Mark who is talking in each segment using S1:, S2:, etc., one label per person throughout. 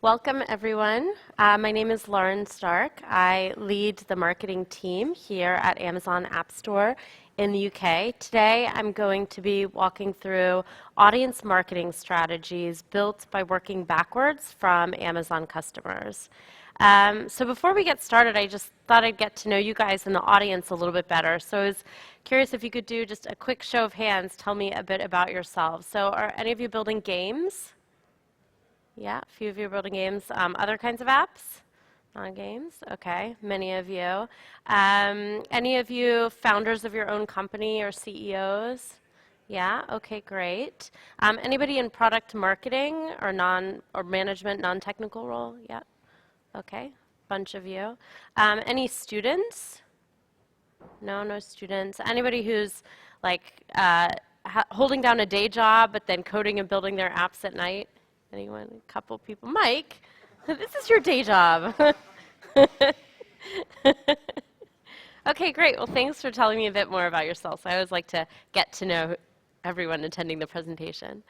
S1: Welcome, everyone. My name is Lauren Stark. I lead the marketing team here at Amazon App Store in the UK. Today, I'm going to be walking through audience marketing strategies built by working backwards from Amazon customers. So before we get started, I just thought I'd get to know you guys in the audience a little bit better. So I was curious if you could do just a quick show of hands, tell me a bit about yourselves. So are any of you building games? Yeah, a few of you are building games. Other kinds of apps? Non-games? Okay, many of you. Any of you founders of your own company or CEOs? Yeah, okay, great. Anybody in product marketing or management, non-technical role? Yeah, okay, bunch of you. Any students? No students. Anybody who's like holding down a day job but then coding and building their apps at night? Anyone? A couple people. Mike, this is your day job. Okay, great. Well, thanks for telling me a bit more about yourselves. I always like to get to know everyone attending the presentation.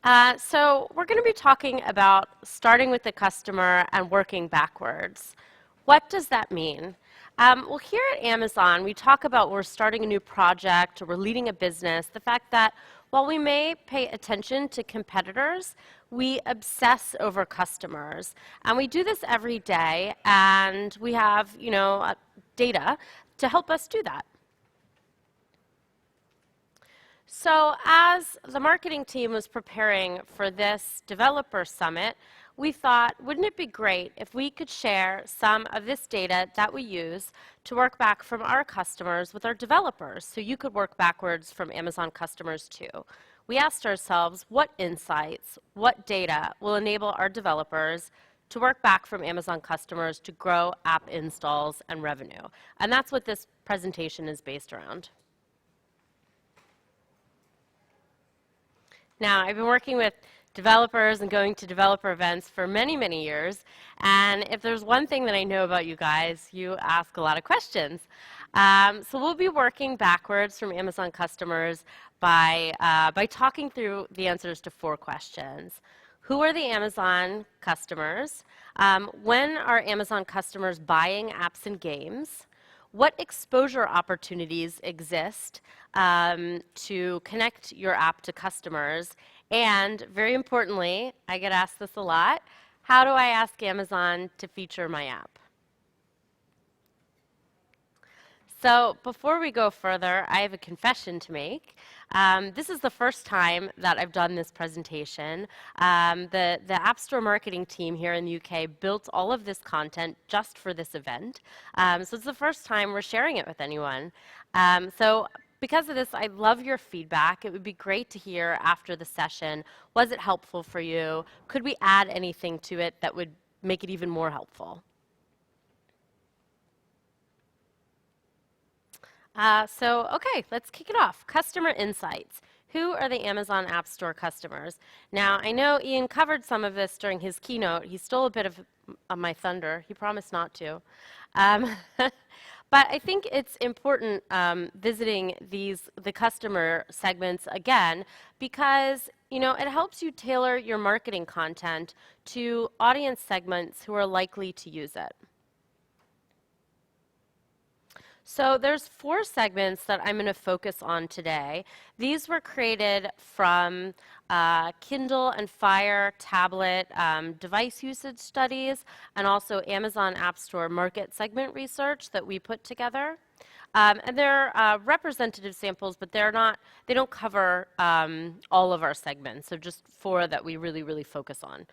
S1: So we're going to be talking about starting with the customer and working backwards. What does that mean? Well, here at Amazon, we talk about we're starting a new project or we're leading a business, the fact that while we may pay attention to competitors, we obsess over customers. And we do this every day, and we have, data to help us do that. So as the marketing team was preparing for this developer summit, we thought, wouldn't it be great if we could share some of this data that we use to work back from our customers with our developers, so you could work backwards from Amazon customers too. We asked ourselves, what insights, what data will enable our developers to work back from Amazon customers to grow app installs and revenue? And that's what this presentation is based around. Now, I've been working with developers and going to developer events for many, many years. And if there's one thing that I know about you guys, you ask a lot of questions. So we'll be working backwards from Amazon customers by talking through the answers to 4 questions. Who are the Amazon customers? When are Amazon customers buying apps and games? What exposure opportunities exist to connect your app to customers? And very importantly, I get asked this a lot, how do I ask Amazon to feature my app? So before we go further, I have a confession to make. This is the first time that I've done this presentation. The App Store marketing team here in the UK built all of this content just for this event. So it's the first time we're sharing it with anyone. So because of this, I'd love your feedback. It would be great to hear after the session. Was it helpful for you? Could we add anything to it that would make it even more helpful? Okay, let's kick it off. Customer insights. Who are the Amazon App Store customers? Now, I know Ian covered some of this during his keynote. He stole a bit of my thunder. He promised not to. But I think it's important visiting the customer segments again because it helps you tailor your marketing content to audience segments who are likely to use it. So there's 4 segments that I'm going to focus on today. These were created from Kindle and Fire tablet device usage studies and also Amazon App Store market segment research that we put together. And they're representative samples, but they don't cover all of our segments, so just 4 that we really, really focus on.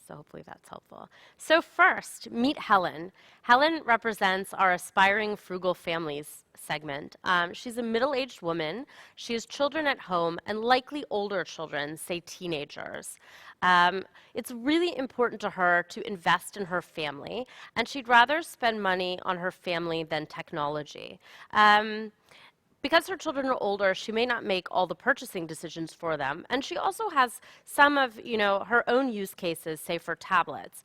S1: So hopefully that's helpful. So first, meet Helen. Helen represents our Aspiring Frugal Families segment. She's a middle-aged woman. She has children at home and likely older children, say teenagers. It's really important to her to invest in her family, and she'd rather spend money on her family than technology. Because her children are older, she may not make all the purchasing decisions for them. And she also has some of, her own use cases, say for tablets.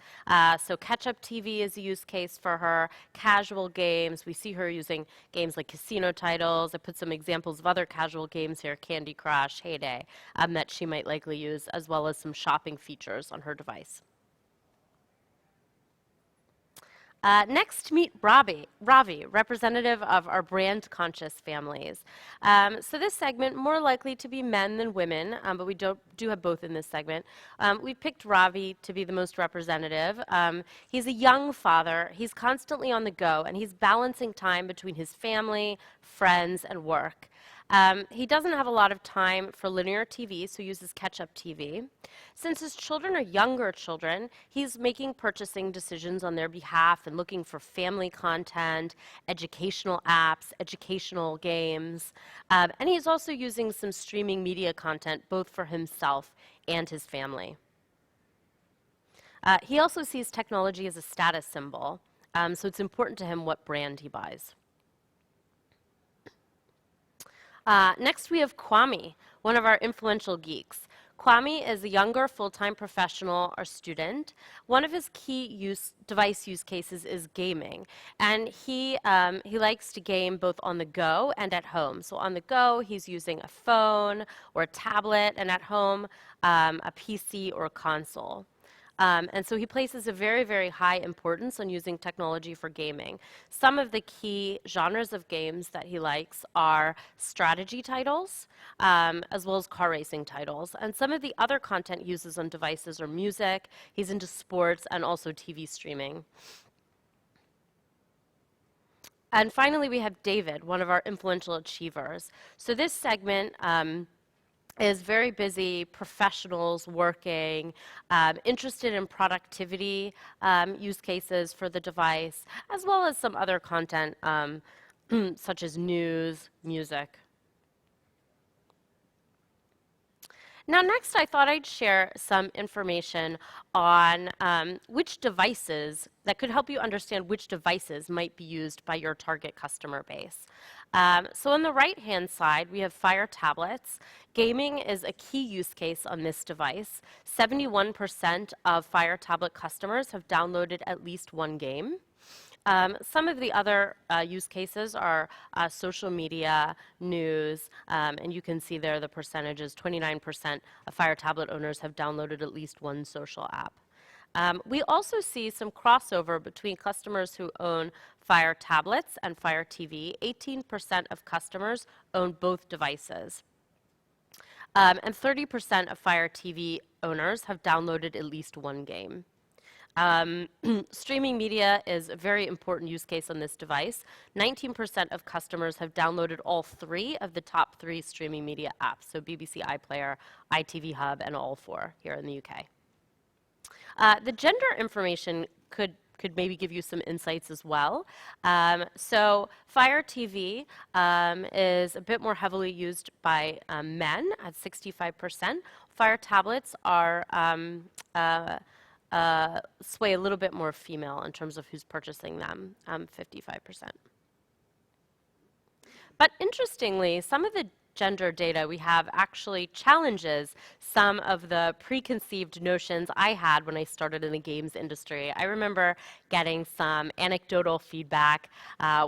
S1: So catch-up TV is a use case for her, casual games. We see her using games like casino titles. I put some examples of other casual games here, Candy Crush, Heyday, that she might likely use, as well as some shopping features on her device. Next, meet Ravi, representative of our brand-conscious families. So this segment, more likely to be men than women, but we do have both in this segment. We picked Ravi to be the most representative. He's a young father. He's constantly on the go, and he's balancing time between his family, friends, and work. He doesn't have a lot of time for linear TV, so he uses catch-up TV. Since his children are younger children, he's making purchasing decisions on their behalf and looking for family content, educational apps, educational games. And he's also using some streaming media content, both for himself and his family. He also sees technology as a status symbol, so it's important to him what brand he buys. Next, we have Kwame, one of our influential geeks. Kwame is a younger full-time professional or student. One of his key device use cases is gaming, and he likes to game both on the go and at home. So on the go, he's using a phone or a tablet, and at home, a PC or a console. And so he places a very, very high importance on using technology for gaming. Some of the key genres of games that he likes are strategy titles, as well as car racing titles. And some of the other content he uses on devices are music, he's into sports, and also TV streaming. And finally, we have David, one of our influential achievers. So this segment is very busy professionals working, interested in productivity use cases for the device, as well as some other content such as news, music. Now, next, I thought I'd share some information on which devices that could help you understand which devices might be used by your target customer base. So on the right-hand side, we have Fire tablets. Gaming is a key use case on this device. 71% of Fire tablet customers have downloaded at least one game. Some of the other use cases are social media, news, and you can see there the percentages. 29% of Fire tablet owners have downloaded at least one social app. We also see some crossover between customers who own Fire tablets and Fire TV. 18% of customers own both devices. And 30% of Fire TV owners have downloaded at least one game. Streaming media is a very important use case on this device. 19% of customers have downloaded all three of the top 3 streaming media apps, so BBC iPlayer, ITV Hub, and All4 here in the UK. The gender information could maybe give you some insights as well. So Fire TV is a bit more heavily used by men at 65%. Fire tablets are sway a little bit more female in terms of who's purchasing them, 55%. But interestingly, some of the gender data we have actually challenges some of the preconceived notions I had when I started in the games industry. I remember getting some anecdotal feedback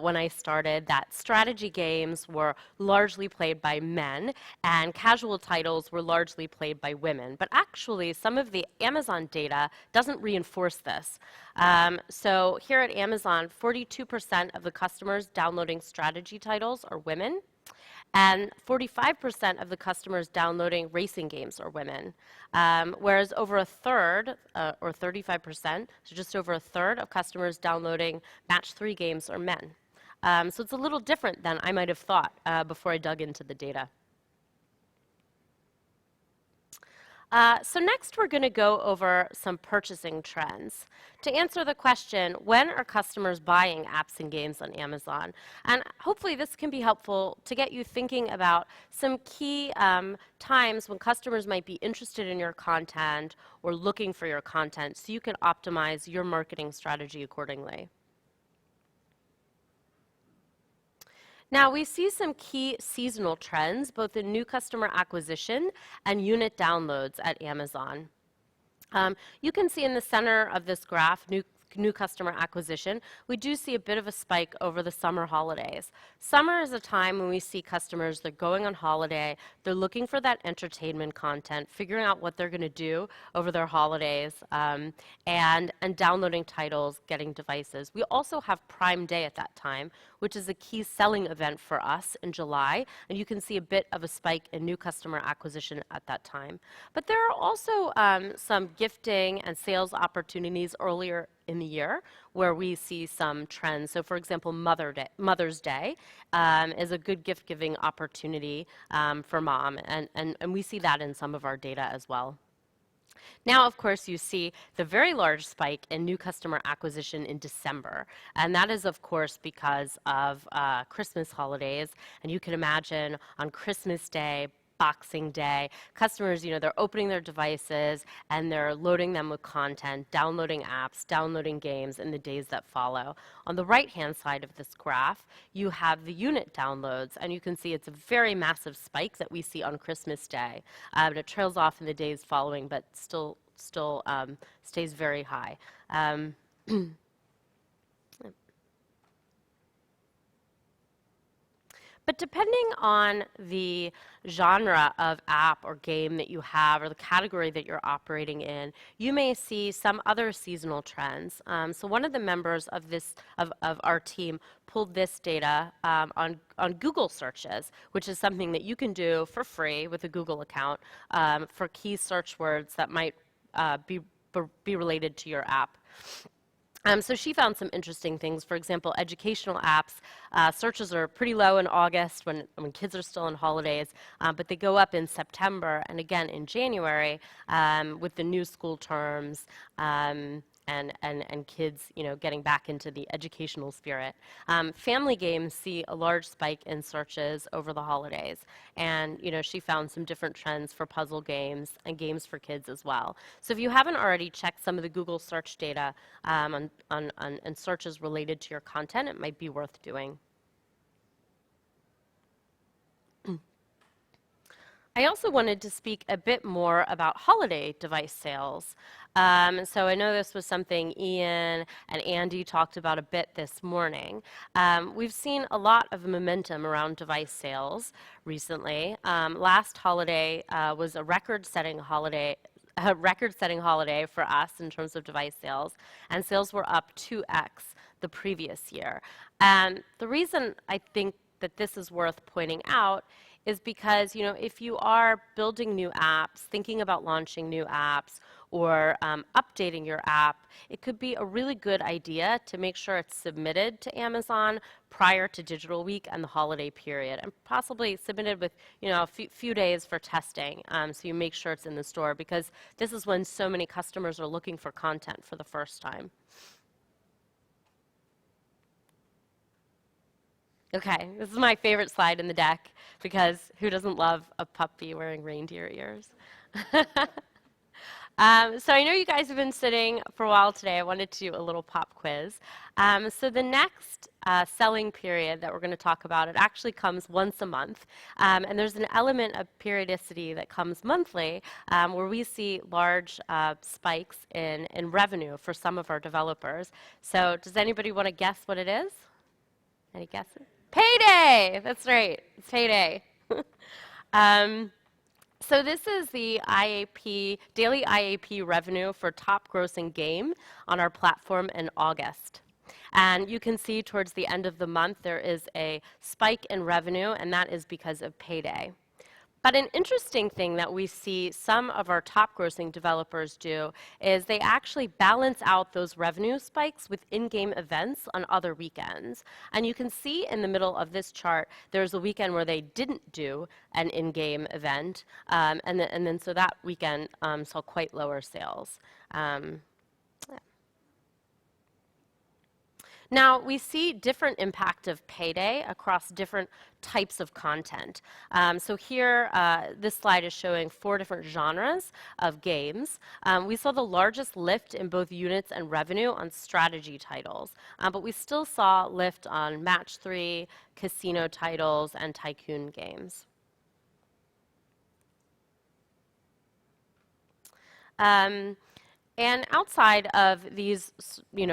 S1: when I started that strategy games were largely played by men and casual titles were largely played by women. But actually, some of the Amazon data doesn't reinforce this. So here at Amazon, 42% of the customers downloading strategy titles are women. And 45% of the customers downloading racing games are women, whereas over a third, or 35%, so just over a third of customers downloading Match 3 games are men. So it's a little different than I might have thought before I dug into the data. So next we're going to go over some purchasing trends. To answer the question, when are customers buying apps and games on Amazon? And hopefully this can be helpful to get you thinking about some key times when customers might be interested in your content or looking for your content so you can optimize your marketing strategy accordingly. Now, we see some key seasonal trends, both in new customer acquisition and unit downloads at Amazon. You can see in the center of this graph, new customer acquisition, we do see a bit of a spike over the summer holidays. Summer is a time when we see customers, they're going on holiday, they're looking for that entertainment content, figuring out what they're going to do over their holidays, and downloading titles, getting devices. We also have Prime Day at that time, which is a key selling event for us in July, and you can see a bit of a spike in new customer acquisition at that time. But there are also some gifting and sales opportunities earlier in the year where we see some trends. So for example, Mother's Day is a good gift giving opportunity for mom, and we see that in some of our data as well. Now, of course, you see the very large spike in new customer acquisition in December. And that is, of course, because of Christmas holidays. And you can imagine on Christmas Day, Boxing Day, customers, they're opening their devices and they're loading them with content, downloading apps, downloading games in the days that follow. On the right-hand side of this graph, you have the unit downloads, and you can see it's a very massive spike that we see on Christmas Day. And it trails off in the days following, but still stays very high. But depending on the genre of app or game that you have or the category that you're operating in, you may see some other seasonal trends. So one of the members of our team pulled this data on Google searches, which is something that you can do for free with a Google account for key search words that might be related to your app. So she found some interesting things. For example, educational apps, searches are pretty low in August when kids are still on holidays, but they go up in September and again in January with the new school terms and kids, getting back into the educational spirit. Family games see a large spike in searches over the holidays, and she found some different trends for puzzle games and games for kids as well. So if you haven't already checked some of the Google search data on searches related to your content, it might be worth doing. I also wanted to speak a bit more about holiday device sales. So I know this was something Ian and Andy talked about a bit this morning. We've seen a lot of momentum around device sales recently. Last holiday was a record-setting holiday for us in terms of device sales, and sales were up 2x the previous year. And the reason I think that this is worth pointing out is because, if you are building new apps, thinking about launching new apps, or updating your app, it could be a really good idea to make sure it's submitted to Amazon prior to Digital Week and the holiday period, and possibly submitted with, a few days for testing, so you make sure it's in the store, because this is when so many customers are looking for content for the first time. Okay, this is my favorite slide in the deck, because who doesn't love a puppy wearing reindeer ears? So I know you guys have been sitting for a while today. I wanted to do a little pop quiz. So the next selling period that we're going to talk about, it actually comes once a month. And there's an element of periodicity that comes monthly where we see large spikes in revenue for some of our developers. So does anybody want to guess what it is? Any guesses? Payday! That's right. It's payday. So this is the daily IAP revenue for top grossing game on our platform in August. And you can see towards the end of the month there is a spike in revenue, and that is because of payday. But an interesting thing that we see some of our top grossing developers do is they actually balance out those revenue spikes with in-game events on other weekends. And you can see in the middle of this chart, there's a weekend where they didn't do an in-game event, and then so that weekend saw quite lower sales. Now, we see different impact of payday across different types of content. So here, this slide is showing 4 different genres of games. We saw the largest lift in both units and revenue on strategy titles, but we still saw lift on match 3, casino titles, and tycoon games. And outside of these,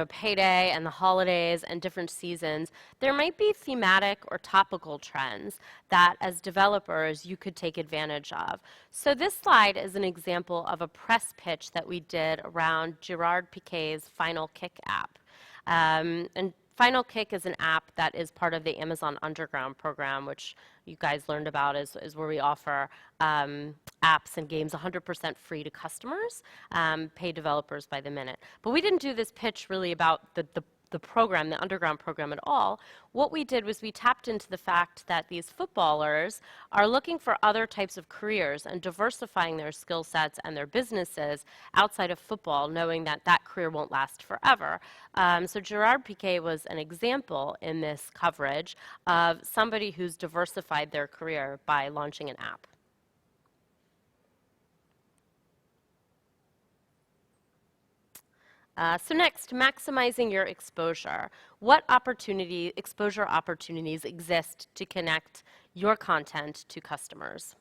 S1: payday and the holidays and different seasons, there might be thematic or topical trends that, as developers, you could take advantage of. So this slide is an example of a press pitch that we did around Gerard Piqué's Final Kick app. And Final Kick is an app that is part of the Amazon Underground program, which you guys learned about, is where we offer apps and games 100% free to customers, pay developers by the minute. But we didn't do this pitch really about the program, the Underground program at all. What we did was we tapped into the fact that these footballers are looking for other types of careers and diversifying their skill sets and their businesses outside of football, knowing that that career won't last forever. So Gerard Piqué was an example in this coverage of somebody who's diversified their career by launching an app. So next, maximizing your exposure. What exposure opportunities exist to connect your content to customers?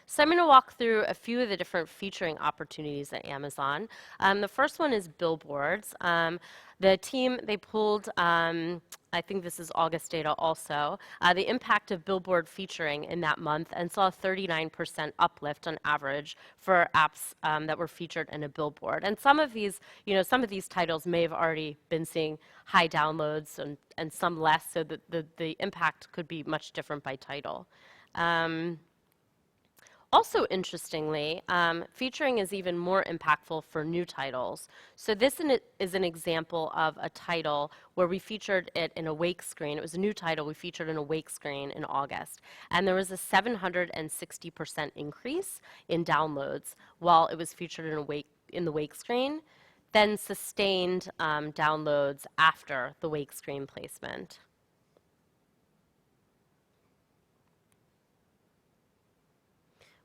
S1: So I'm going to walk through a few of the different featuring opportunities at Amazon. The first one is billboards. The team, they pulled, I think this is August data also, the impact of billboard featuring in that month, and saw a 39% uplift on average for apps that were featured in a billboard. And some of these, some of these titles may have already been seeing high downloads and some less, so the impact could be much different by title. Also, interestingly, featuring is even more impactful for new titles. So this is an example of a title where we featured it in a wake screen. It was a new title we featured in a wake screen in August. And there was a 760% increase in downloads while it was featured in the wake screen, then sustained downloads after the wake screen placement.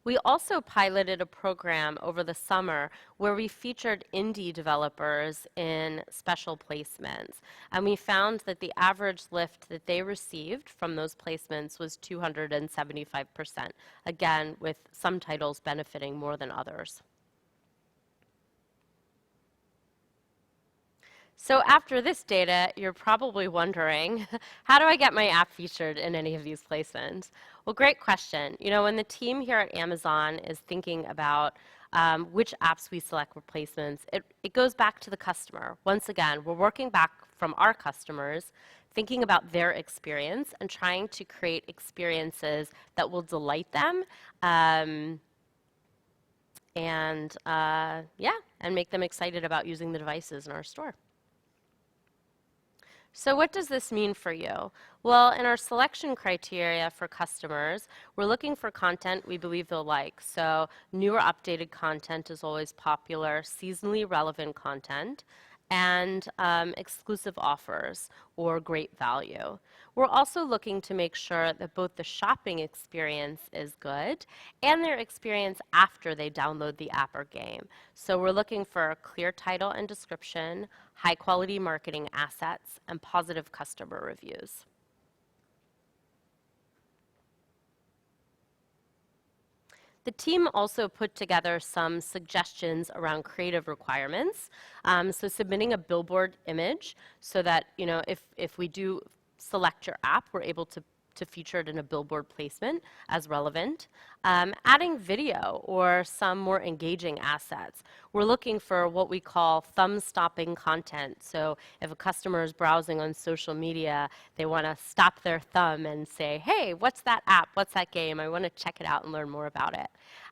S1: We also piloted a program over the summer where we featured indie developers in special placements. And we found that the average lift that they received from those placements was 275%, again, with some titles benefiting more than others. So after this data, you're probably wondering, how do I get my app featured in any of these placements? Well, great question. When the team here at Amazon is thinking about which apps we select for placements, it goes back to the customer. Once again, we're working back from our customers, thinking about their experience and trying to create experiences that will delight them and make them excited about using the devices in our store. So what does this mean for you? Well, in our selection criteria for customers, we're looking for content we believe they'll like. So newer updated content is always popular, seasonally relevant content, and exclusive offers or great value. We're also looking to make sure that both the shopping experience is good and their experience after they download the app or game. So we're looking for a clear title and description, high quality marketing assets, and positive customer reviews. The team also put together some suggestions around creative requirements. So submitting a billboard image so that, if we do select your app, we're able to feature it in a billboard placement as relevant. Adding video or some more engaging assets. We're looking for what we call thumb-stopping content. So if a customer is browsing on social media, they want to stop their thumb and say, hey, what's that app? What's that game? I want to check it out and learn more about it.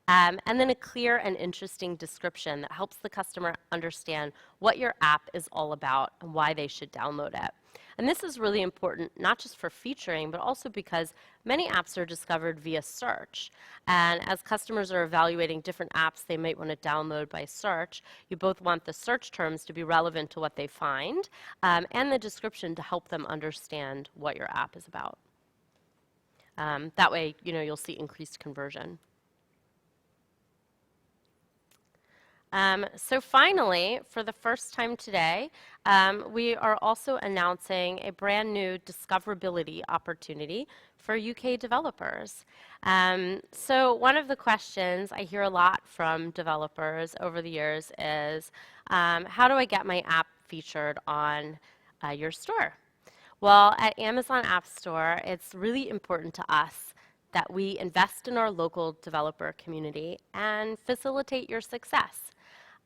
S1: And then a clear and interesting description that helps the customer understand what your app is all about and why they should download it. And this is really important, not just for featuring, but also because many apps are discovered via search. And as customers are evaluating different apps they might want to download by search, you both want the search terms to be relevant to what they find, and the description to help them understand what your app is about. That way, you'll see increased conversion. So finally, for the first time today, we are also announcing a brand new discoverability opportunity for UK developers. So one of the questions I hear a lot from developers over the years is, how do I get my app featured on your store? Well, at Amazon App Store, it's really important to us that we invest in our local developer community and facilitate your success.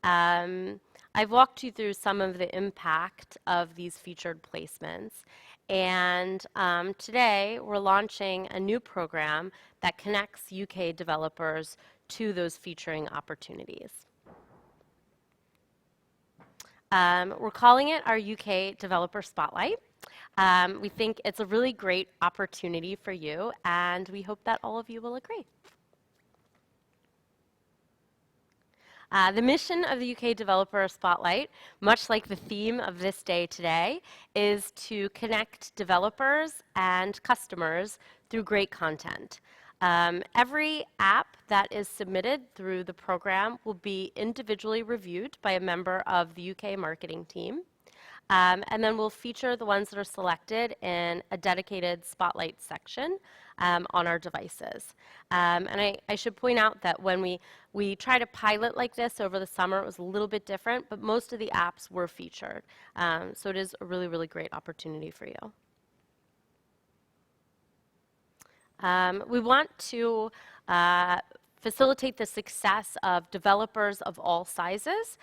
S1: I've walked you through some of the impact of these featured placements, and today we're launching a new program that connects UK developers to those featuring opportunities. We're calling it our UK Developer Spotlight. We think it's a really great opportunity for you, and we hope that all of you will agree. The mission of the UK Developer Spotlight, much like the theme of this day today, is to connect developers and customers through great content. Every app that is submitted through the program will be individually reviewed by a member of the UK marketing team. And then we'll feature the ones that are selected in a dedicated spotlight section on our devices. And I should point out that when we tried a pilot like this over the summer, it was a little bit different, but most of the apps were featured. So it is a really, really great opportunity for you. We want to facilitate the success of developers of all sizes.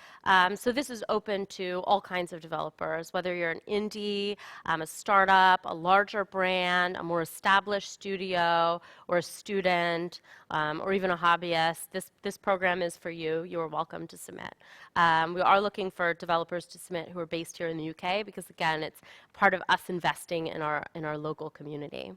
S1: So this is open to all kinds of developers, whether you're an indie, a startup, a larger brand, a more established studio, or a student, or even a hobbyist. This program is for you. You are welcome to submit. We are looking for developers to submit who are based here in the UK because, again, it's part of us investing in our local community.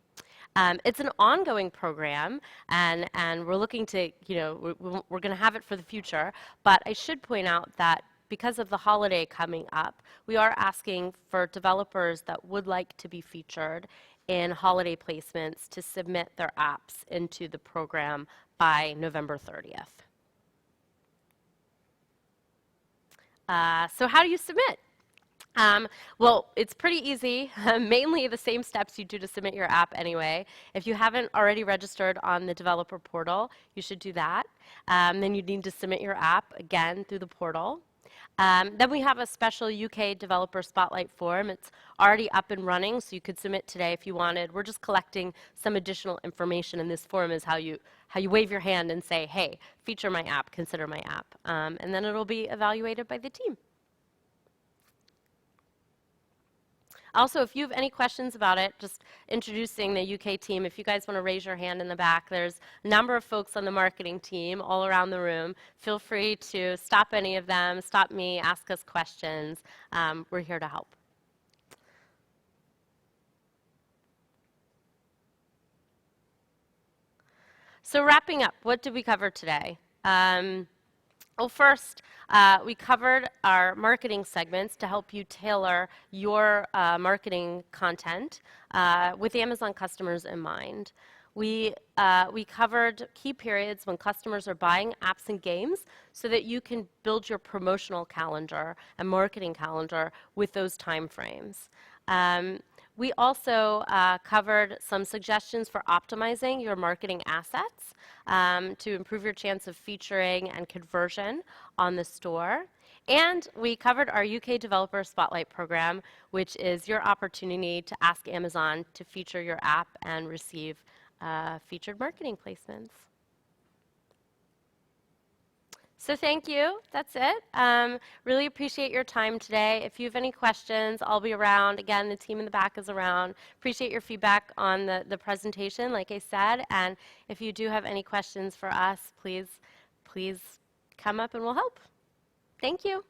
S1: It's an ongoing program, and we're looking to, we're going to have it for the future. But I should point out that because of the holiday coming up, we are asking for developers that would like to be featured in holiday placements to submit their apps into the program by November 30th. So how do you submit? Well, it's pretty easy, mainly the same steps you do to submit your app anyway. If you haven't already registered on the developer portal, you should do that. Then you need to submit your app again through the portal. Then we have a special UK Developer Spotlight form. It's already up and running, so you could submit today if you wanted. We're just collecting some additional information, and this form is how you wave your hand and say, hey, feature my app, consider my app. And then it'll be evaluated by the team. Also, if you have any questions about it, just introducing the UK team, if you guys want to raise your hand in the back, there's a number of folks on the marketing team all around the room. Feel free to stop any of them, stop me, ask us questions. We're here to help. So wrapping up, what did we cover today? Well, first, we covered our marketing segments to help you tailor your marketing content with Amazon customers in mind. We covered key periods when customers are buying apps and games so that you can build your promotional calendar and marketing calendar with those time frames. We also covered some suggestions for optimizing your marketing assets to improve your chance of featuring and conversion on the store. And we covered our UK Developer Spotlight program, which is your opportunity to ask Amazon to feature your app and receive featured marketing placements. So thank you. That's it. Really appreciate your time today. If you have any questions, I'll be around. Again, the team in the back is around. Appreciate your feedback on the presentation, like I said. And if you do have any questions for us, please come up and we'll help. Thank you.